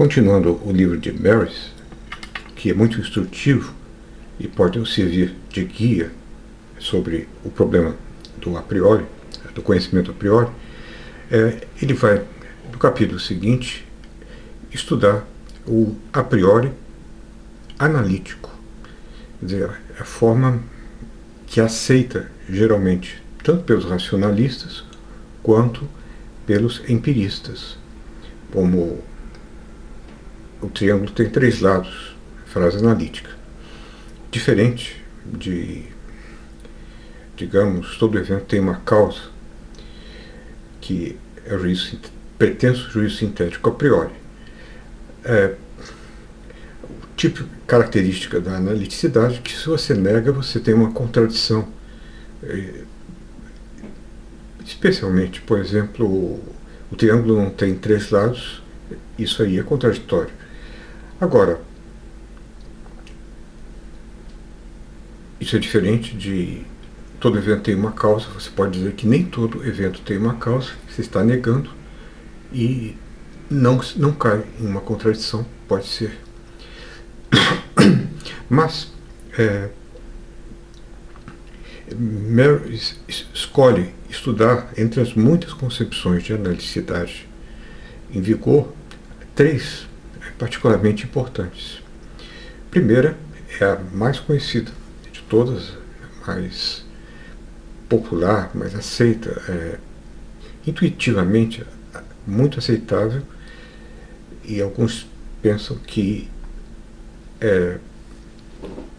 Continuando o livro de Marys, que é muito instrutivo e pode nos servir de guia sobre o problema do a priori, do conhecimento a priori, ele vai, no capítulo seguinte, estudar o a priori analítico, quer dizer, a forma que aceita, geralmente, tanto pelos racionalistas quanto pelos empiristas, como o triângulo tem 3 lados, frase analítica. Diferente de, digamos, todo evento tem uma causa, que é o pretenso juízo sintético a priori. Tipo característica da analiticidade que, se você nega, você tem uma contradição. Especialmente, por exemplo, o triângulo não tem 3 lados, isso aí é contraditório. Agora, isso é diferente de todo evento tem uma causa. Você pode dizer que nem todo evento tem uma causa, você está negando e não cai em uma contradição, pode ser. Mas Mary escolhe estudar, entre as muitas concepções de analiticidade em vigor, 3 particularmente importantes. A primeira é a mais conhecida de todas, mais popular, mais aceita, intuitivamente muito aceitável, e alguns pensam que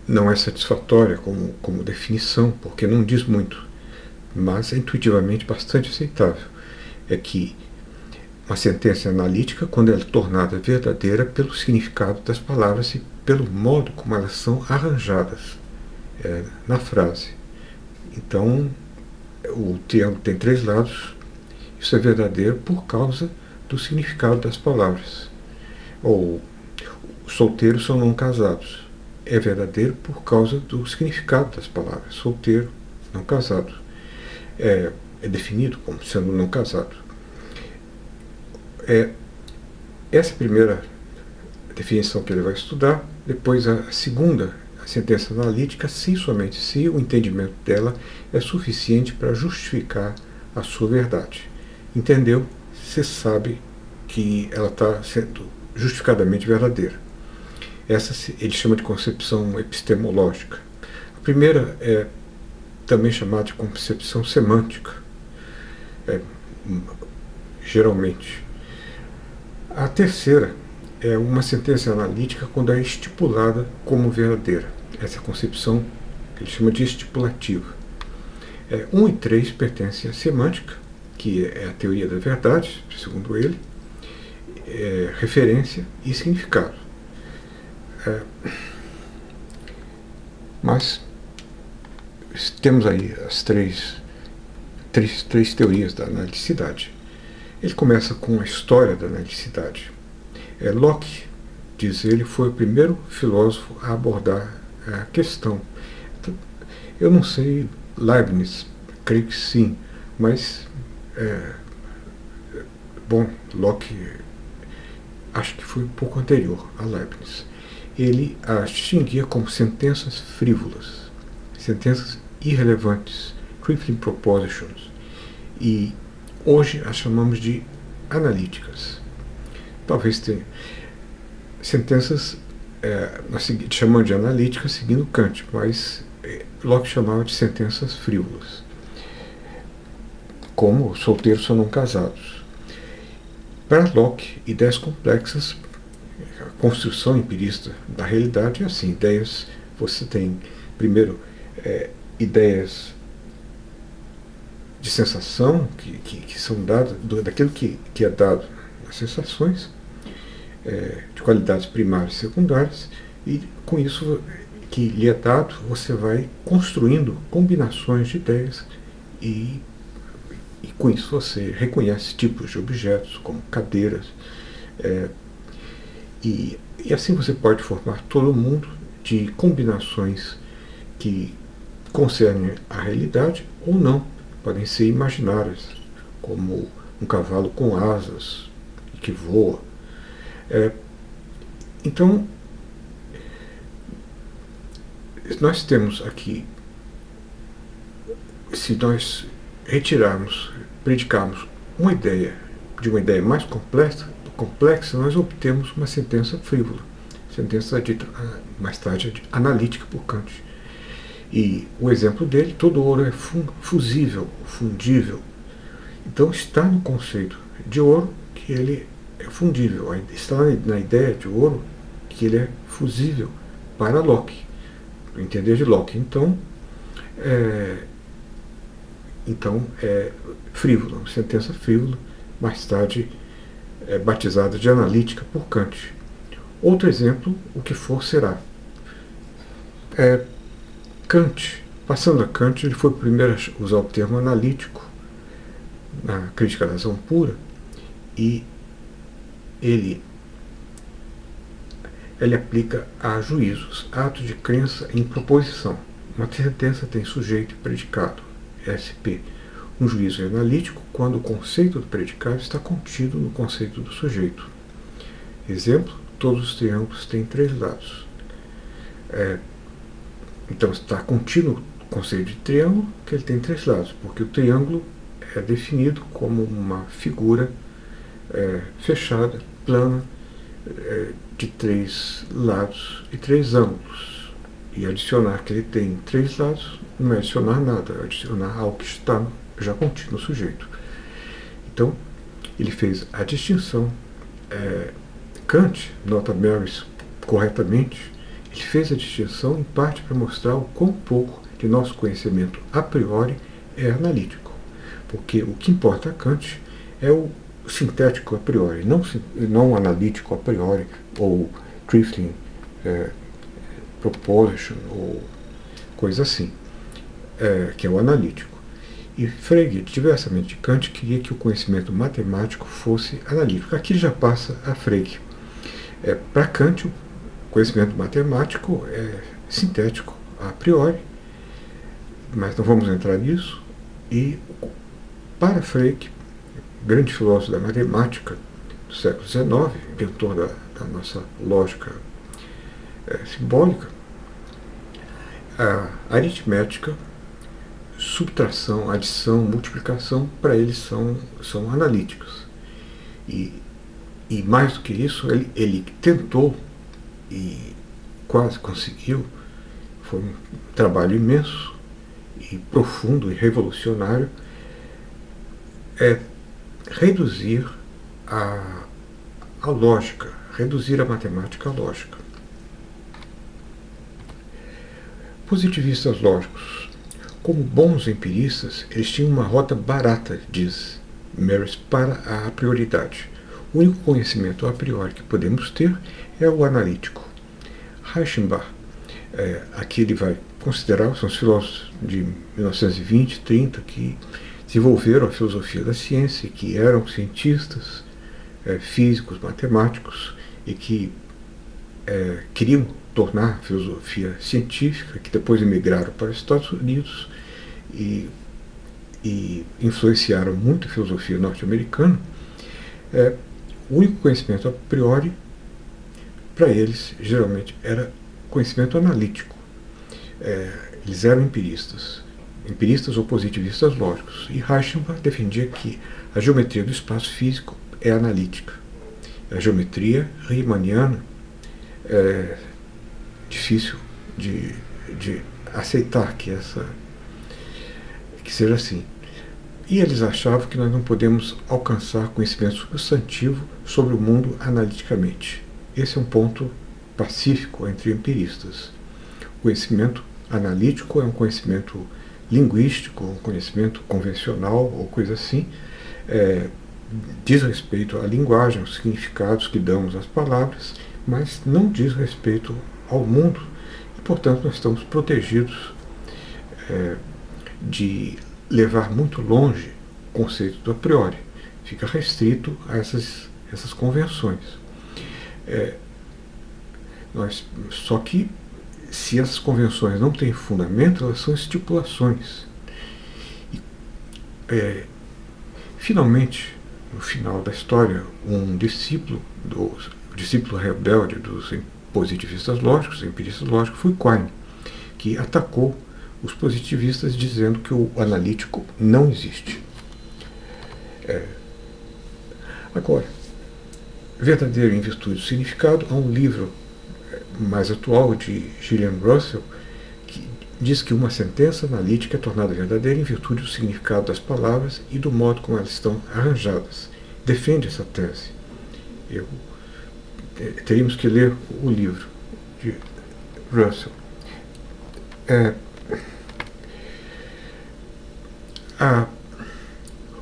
não é satisfatória como definição, porque não diz muito, mas é intuitivamente bastante aceitável. É que uma sentença analítica, quando ela é tornada verdadeira pelo significado das palavras e pelo modo como elas são arranjadas na frase. Então, o triângulo tem 3 lados, isso é verdadeiro por causa do significado das palavras. Ou os solteiros são não casados, é verdadeiro por causa do significado das palavras. Solteiro, não casado, é definido como sendo não casado. Essa primeira definição que ele vai estudar. Depois a segunda, a sentença analítica, se somente se o entendimento dela é suficiente para justificar a sua verdade. Entendeu? Você sabe que ela está sendo justificadamente verdadeira. Essa ele chama de concepção epistemológica. A primeira é também chamada de concepção semântica, geralmente. A terceira é uma sentença analítica quando é estipulada como verdadeira. Essa concepção que ele chama de estipulativa. 1 e 3 pertencem à semântica, que é a teoria da verdade, segundo ele, referência e significado. Mas temos aí as três teorias da analiticidade. Ele começa com a história da analiticidade. Locke, diz ele, foi o primeiro filósofo a abordar a questão. Eu não sei, Leibniz, creio que sim, mas Locke acho que foi um pouco anterior a Leibniz. Ele as distinguia como sentenças frívolas, sentenças irrelevantes, trifling propositions, e hoje as chamamos de analíticas. Talvez tenha sentenças, nós chamamos de analíticas seguindo Kant, mas Locke chamava de sentenças frívolas, como solteiros são não casados. Para Locke, ideias complexas, a construção empirista da realidade é assim: ideias, você tem primeiro ideias de sensação que são dadas daquilo que é dado nas sensações, de qualidades primárias e secundárias, e com isso que lhe é dado, você vai construindo combinações de ideias, e com isso você reconhece tipos de objetos, como cadeiras, e assim você pode formar todo mundo de combinações que concernem a realidade ou não, podem ser imaginárias, como um cavalo com asas que voa. Então, nós temos aqui, se nós retirarmos, predicarmos uma ideia de uma ideia mais complexa, nós obtemos uma sentença frívola, sentença dita mais tarde analítica por Kant. E o exemplo dele, todo ouro é fusível, fundível. Então está no conceito de ouro que ele é fundível, está na ideia de ouro que ele é fusível para Locke, no entender de Locke. Então é frívola, uma sentença frívola, mais tarde batizada de analítica por Kant. Outro exemplo, o que for será. Kant, passando a Kant, ele foi o primeiro a usar o termo analítico na crítica da razão pura, e ele aplica a juízos, atos de crença em proposição. Uma sentença tem sujeito e predicado, SP. Um juízo é analítico quando o conceito do predicado está contido no conceito do sujeito. Exemplo, todos os triângulos têm 3 lados. Então está contínuo o conceito de triângulo, que ele tem 3 lados, porque o triângulo é definido como uma figura fechada, plana, de 3 lados e 3 ângulos. E adicionar que ele tem 3 lados não é adicionar nada, é adicionar algo que está já contido no sujeito. Então, ele fez a distinção. Kant, nota Marys corretamente, ele fez a distinção em parte para mostrar o quão pouco de nosso conhecimento a priori é analítico. Porque o que importa a Kant é o sintético a priori, não analítico a priori, ou Trifling Proposition, ou coisa assim, que é o analítico. E Frege, diversamente de Kant, queria que o conhecimento matemático fosse analítico. Aqui já passa a Frege. Para Kant, o conhecimento matemático é sintético a priori, mas não vamos entrar nisso. E para Frege, grande filósofo da matemática do século XIX, inventor da nossa lógica simbólica, a aritmética, subtração, adição, multiplicação, para eles são analíticos. E mais do que isso, ele tentou e quase conseguiu, foi um trabalho imenso e profundo e revolucionário, reduzir a lógica, reduzir a matemática à lógica. Positivistas lógicos, como bons empiristas, eles tinham uma rota barata, diz Marys, para a prioridade. O único conhecimento a priori que podemos ter é o analítico. Reichenbach, aqui ele vai considerar, são os filósofos de 1920, 30, que desenvolveram a filosofia da ciência, que eram cientistas, físicos, matemáticos, e que queriam tornar a filosofia científica, que depois emigraram para os Estados Unidos e influenciaram muito a filosofia norte-americana. O único conhecimento a priori, para eles, geralmente, era conhecimento analítico. Eles eram empiristas ou positivistas lógicos. E Reichenbach defendia que a geometria do espaço físico é analítica. A geometria riemanniana é difícil de aceitar que seja assim. E eles achavam que nós não podemos alcançar conhecimento substantivo sobre o mundo analiticamente. Esse é um ponto pacífico entre empiristas. O conhecimento analítico é um conhecimento linguístico, um conhecimento convencional ou coisa assim, diz respeito à linguagem, aos significados que damos às palavras, mas não diz respeito ao mundo, e, portanto, nós estamos protegidos de levar muito longe o conceito do a priori. Fica restrito a essas convenções. Só que, se essas convenções não têm fundamento, elas são estipulações. Finalmente, no final da história, um discípulo discípulo rebelde dos positivistas lógicos, empiristas lógicos, foi Quine, que atacou os positivistas dizendo que o analítico não existe. Agora, Verdadeiro em Virtude do Significado há um livro mais atual de Gillian Russell que diz que uma sentença analítica é tornada verdadeira em virtude do significado das palavras e do modo como elas estão arranjadas. Defende essa tese. Teríamos que ler o livro de Russell.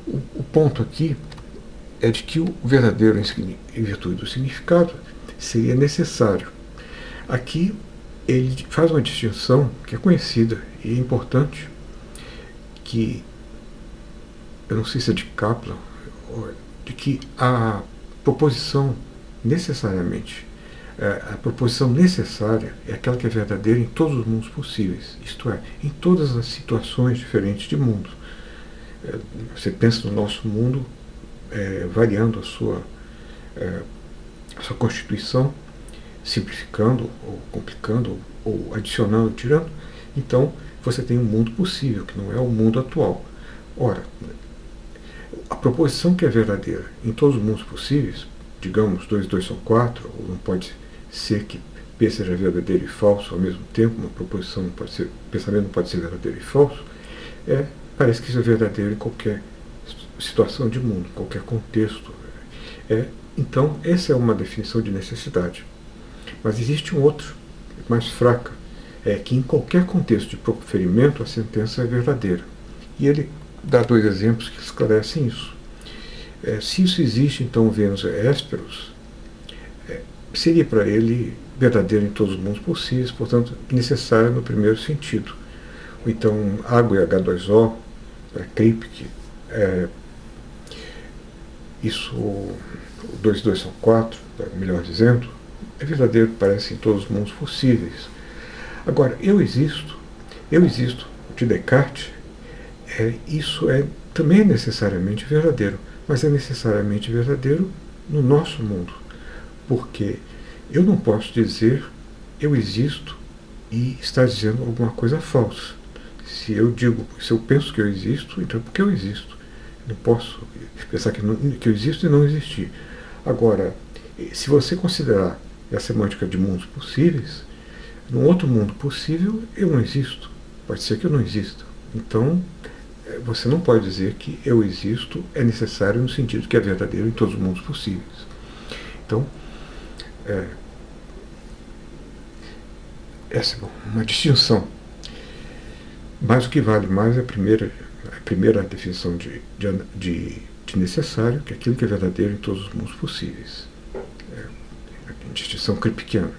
O ponto aqui é de que o verdadeiro em virtude do significado seria necessário. Aqui ele faz uma distinção que é conhecida e importante, que eu não sei se é de Kaplan, de que a proposição necessariamente, a proposição necessária é aquela que é verdadeira em todos os mundos possíveis, isto é, em todas as situações diferentes de mundo. Você pensa no nosso mundo variando a sua constituição, simplificando ou complicando ou adicionando, tirando. Então você tem um mundo possível, que não é o mundo atual. Ora, a proposição que é verdadeira em todos os mundos possíveis, digamos 2 e 2 são 4, ou não pode ser que P seja verdadeiro e falso ao mesmo tempo, uma proposição não pode ser, pensamento não pode ser verdadeiro e falso, parece que isso é verdadeiro em qualquer situação de mundo, em qualquer contexto. Então, essa é uma definição de necessidade. Mas existe um outro, mais fraca, que em qualquer contexto de proferimento a sentença é verdadeira. E ele dá 2 exemplos que esclarecem isso. Se isso existe, então Venus é Hésperos, seria para ele verdadeiro em todos os mundos possíveis, portanto, necessário no primeiro sentido. Ou então, água e H2O, para Kripke, isso, 2 e 2 são 4, melhor dizendo, é verdadeiro, parece, em todos os mundos possíveis. Agora, eu existo, de Descartes, isso também é necessariamente verdadeiro, mas é necessariamente verdadeiro no nosso mundo, porque eu não posso dizer eu existo e estar dizendo alguma coisa falsa. Se eu penso que eu existo, então é porque eu existo. Não posso pensar que eu existo e não existir. Agora, se você considerar a semântica de mundos possíveis, num outro mundo possível eu não existo. Pode ser que eu não exista. Então, você não pode dizer que eu existo é necessário no sentido que é verdadeiro em todos os mundos possíveis. Então, essa é uma distinção. Mas o que vale mais é a primeira definição de necessário, que é aquilo que é verdadeiro em todos os mundos possíveis. A distinção kripkiana.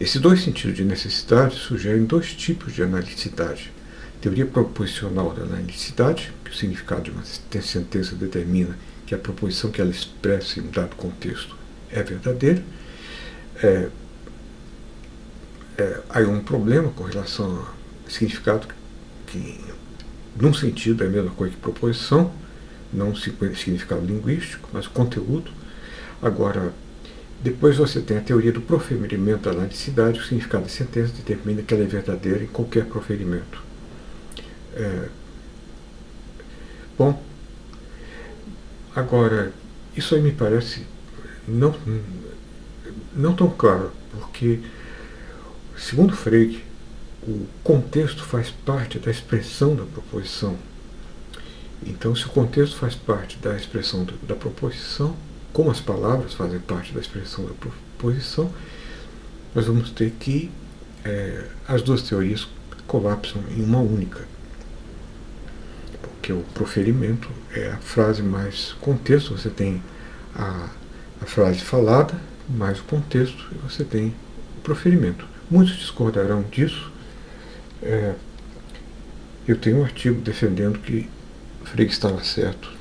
Esses 2 sentidos de necessidade sugerem 2 tipos de analicidade. Teoria proposicional da analicidade, que o significado de uma sentença determina que a proposição que ela expressa em um dado contexto é verdadeira. Há um problema com relação ao significado que, num sentido, é a mesma coisa que proposição, não o significado linguístico, mas o conteúdo. Agora, depois você tem a teoria do proferimento da analicidade, o significado da sentença determina que ela é verdadeira em qualquer proferimento. Bom, agora, isso aí me parece não tão claro, porque, segundo Frege, o contexto faz parte da expressão da proposição. Então, se o contexto faz parte da expressão da proposição, como as palavras fazem parte da expressão da proposição, nós vamos ter que as 2 teorias colapsam em uma única. Porque o proferimento é a frase mais contexto, você tem a frase falada, mais o contexto, e você tem o proferimento. Muitos discordarão disso. Eu tenho um artigo defendendo que Frege estava certo.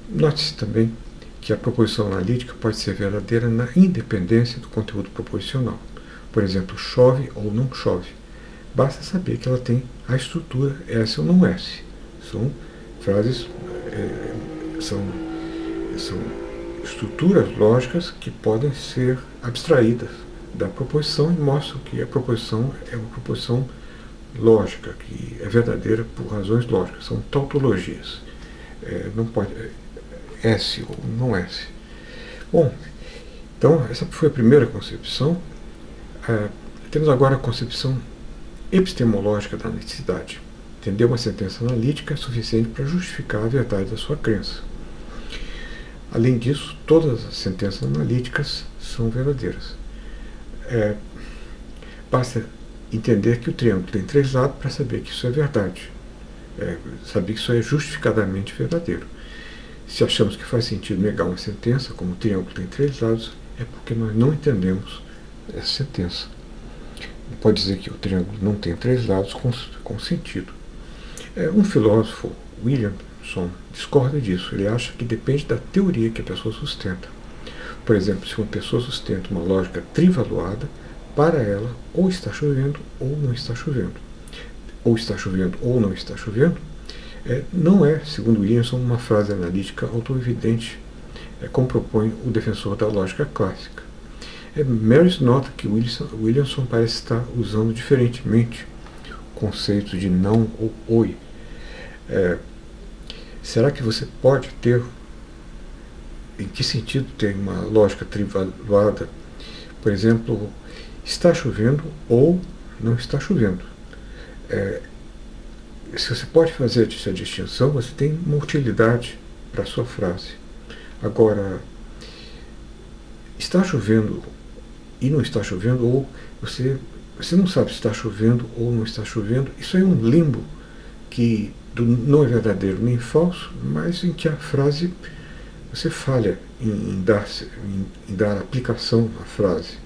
Note-se também que a proposição analítica pode ser verdadeira na independência do conteúdo proposicional. Por exemplo, chove ou não chove. Basta saber que ela tem a estrutura S ou não S. São frases, são estruturas lógicas que podem ser abstraídas da proposição e mostram que a proposição é uma proposição lógica, que é verdadeira por razões lógicas. São tautologias. Não pode S ou não S. Bom, então essa foi a primeira concepção. Temos agora a concepção epistemológica da necessidade. Entender uma sentença analítica é suficiente para justificar a verdade da sua crença. Além disso, todas as sentenças analíticas são verdadeiras. Basta entender que o triângulo tem 3 lados para saber que isso é verdade. Saber que isso é justificadamente verdadeiro. Se achamos que faz sentido negar uma sentença, como o triângulo tem 3 lados, é porque nós não entendemos essa sentença. Não pode dizer que o triângulo não tem 3 lados com sentido. Um filósofo, Williamson, discorda disso. Ele acha que depende da teoria que a pessoa sustenta. Por exemplo, se uma pessoa sustenta uma lógica trivaluada, para ela ou está chovendo ou não está chovendo. Ou está chovendo ou não está chovendo, não é, segundo Williamson, uma frase analítica autoevidente, como propõe o defensor da lógica clássica. Marys nota que Williamson parece estar usando diferentemente o conceito de não ou oi. Será que você pode ter, em que sentido ter uma lógica trivaluada? Por exemplo, está chovendo ou não está chovendo. Se você pode fazer essa distinção, você tem uma utilidade para a sua frase. Agora, está chovendo e não está chovendo, ou você não sabe se está chovendo ou não está chovendo, isso é um limbo que não é verdadeiro nem falso, mas em que a frase você falha em dar aplicação à frase.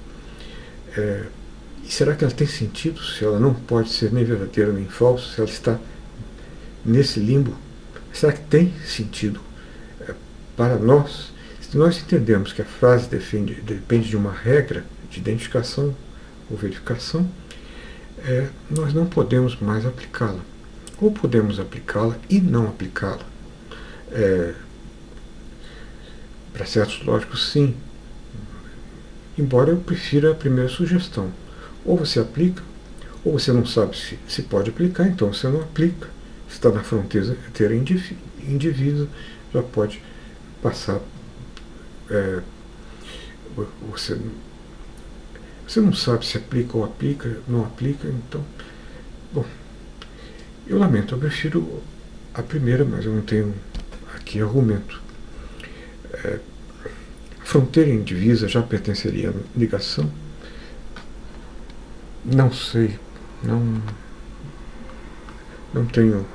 E será que ela tem sentido se ela não pode ser nem verdadeira nem falsa, se ela está nesse limbo? Será que tem sentido para nós? Se nós entendemos que a frase depende de uma regra de identificação ou verificação, nós não podemos mais aplicá-la. Ou podemos aplicá-la e não aplicá-la. Para certos lógicos, sim. Embora eu prefira a primeira sugestão. Ou você aplica, ou você não sabe se pode aplicar, então você não aplica. Se está na fronteira indivisa, já pode passar. Você não sabe se aplica ou aplica, não aplica, então. Bom, eu lamento, eu prefiro a primeira, mas eu não tenho aqui argumento. A fronteira indivisa já pertenceria à ligação? Não sei, não tenho.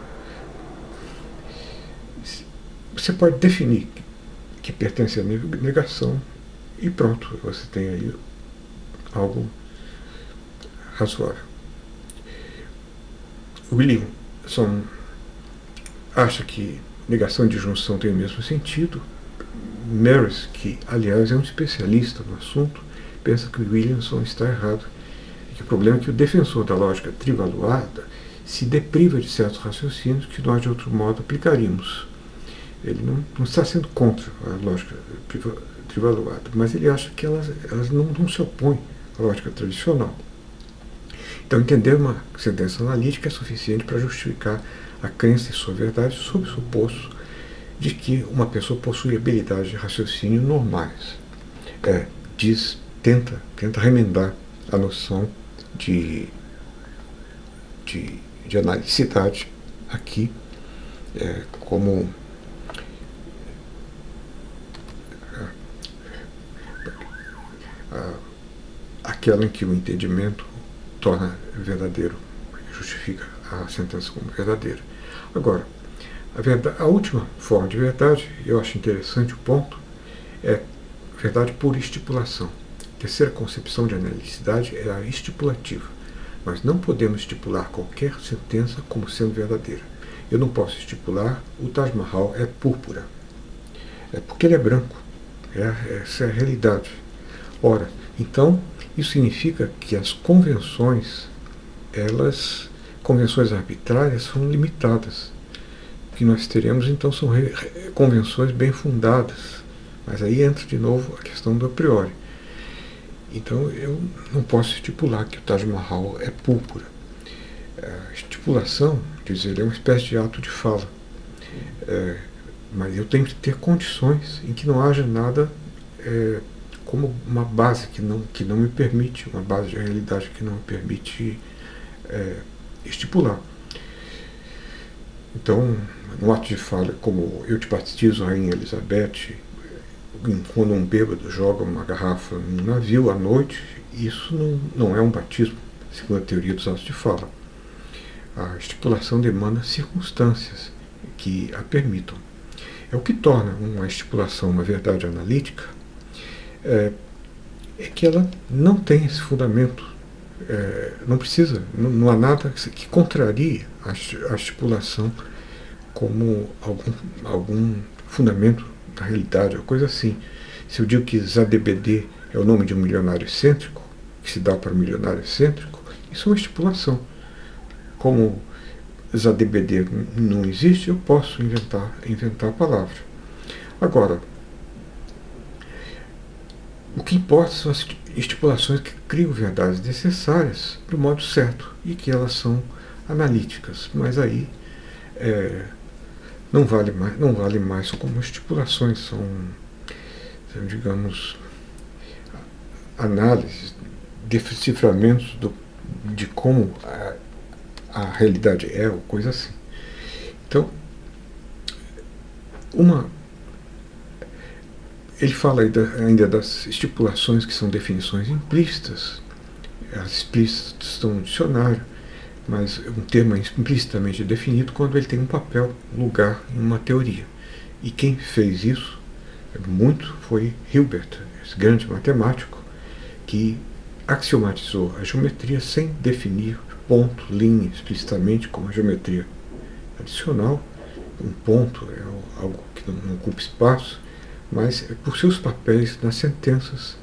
Você pode definir que pertence à negação e pronto, você tem aí algo razoável. Williamson acha que negação e disjunção têm o mesmo sentido. Marys, que aliás é um especialista no assunto, pensa que o Williamson está errado. E que o problema é que o defensor da lógica trivaluada se depriva de certos raciocínios que nós de outro modo aplicaríamos. Ele não está sendo contra a lógica trivaluada, mas ele acha que elas não se opõem à lógica tradicional. Então, entender uma sentença analítica é suficiente para justificar a crença em sua verdade sob o suposto de que uma pessoa possui habilidades de raciocínio normais. Tenta remendar a noção de analicidade aqui como aquela em que o entendimento torna verdadeiro, justifica a sentença como verdadeira. Agora, a última forma de verdade, eu acho interessante o ponto, é verdade por estipulação. A terceira concepção de analicidade é a estipulativa. Nós não podemos estipular qualquer sentença como sendo verdadeira. Eu não posso estipular o Taj Mahal é púrpura. Porque ele é branco. Essa é a realidade. Ora, então, isso significa que as convenções arbitrárias são limitadas. O que nós teremos, então, são convenções bem fundadas, Mas aí entra de novo a questão do a priori. Então eu não posso estipular que o Taj Mahal é púrpura. A estipulação, dizer, é uma espécie de ato de fala. Mas eu tenho que ter condições em que não haja nada como uma base que não me permite, uma base de realidade que não me permite estipular. Então, no ato de fala, como eu te batizo, Rainha Elizabeth, quando um bêbado joga uma garrafa num navio à noite, isso não é um batismo, segundo a teoria dos atos de fala. A estipulação demanda circunstâncias que a permitam. É o que torna uma estipulação uma verdade analítica, é que ela não tem esse fundamento, não precisa, não há nada que contrarie a estipulação como algum fundamento da realidade, ou coisa assim. Se eu digo que Zadebedê é o nome de um milionário excêntrico, que se dá para um milionário excêntrico, isso é uma estipulação. Como Zadebedê não existe, eu posso inventar a palavra. Agora, o que importa são as estipulações que criam verdades necessárias do modo certo e que elas são analíticas, mas aí não vale mais como estipulações, são, digamos, análises, deciframentos de como a realidade é, ou coisa assim. Então, ele fala ainda das estipulações que são definições implícitas. As explícitas estão no dicionário, mas um termo é implicitamente definido quando ele tem um papel, lugar em uma teoria. E quem fez isso muito foi Hilbert, esse grande matemático, que axiomatizou a geometria sem definir ponto, linha explicitamente, como a geometria tradicional. Um ponto é algo que não ocupa espaço, mas é por seus papéis nas sentenças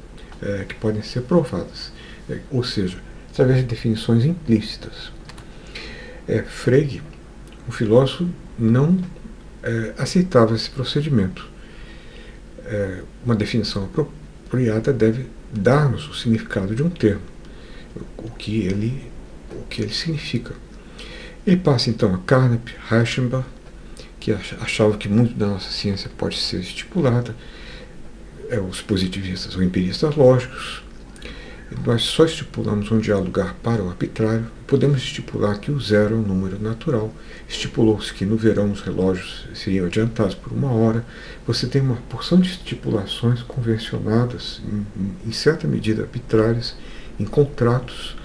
que podem ser provadas. Ou seja, através de definições implícitas. Frege, o filósofo, não aceitava esse procedimento. Uma definição apropriada deve dar-nos o significado de um termo, o que ele significa. Ele passa então a Carnap, Reichenbach, que achava que muito da nossa ciência pode ser estipulada, os positivistas ou empiristas lógicos. Nós só estipulamos onde há lugar para o arbitrário. Podemos estipular que o zero é um número natural. Estipulou-se que no verão os relógios seriam adiantados por 1 hora. Você tem uma porção de estipulações convencionadas, em certa medida arbitrárias, em contratos.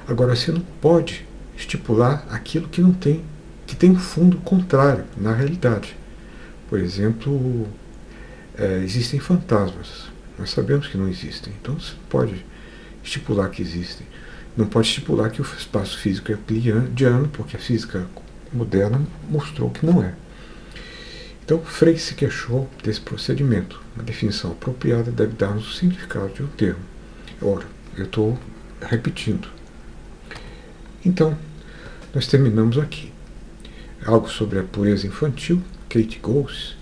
Agora, você não pode estipular aquilo que não tem, que tem um fundo contrário na realidade. Por exemplo, existem fantasmas. Nós sabemos que não existem, então você pode estipular que existem. Não pode estipular que o espaço físico é euclidiano, porque a física moderna mostrou que não é. Então, Frege se queixou desse procedimento. Uma definição apropriada deve dar-nos o significado de um termo. Ora, eu estou repetindo. Então, nós terminamos aqui. Algo sobre a pureza infantil, Kate Gouss,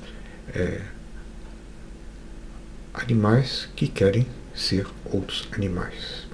animais que querem ser outros animais.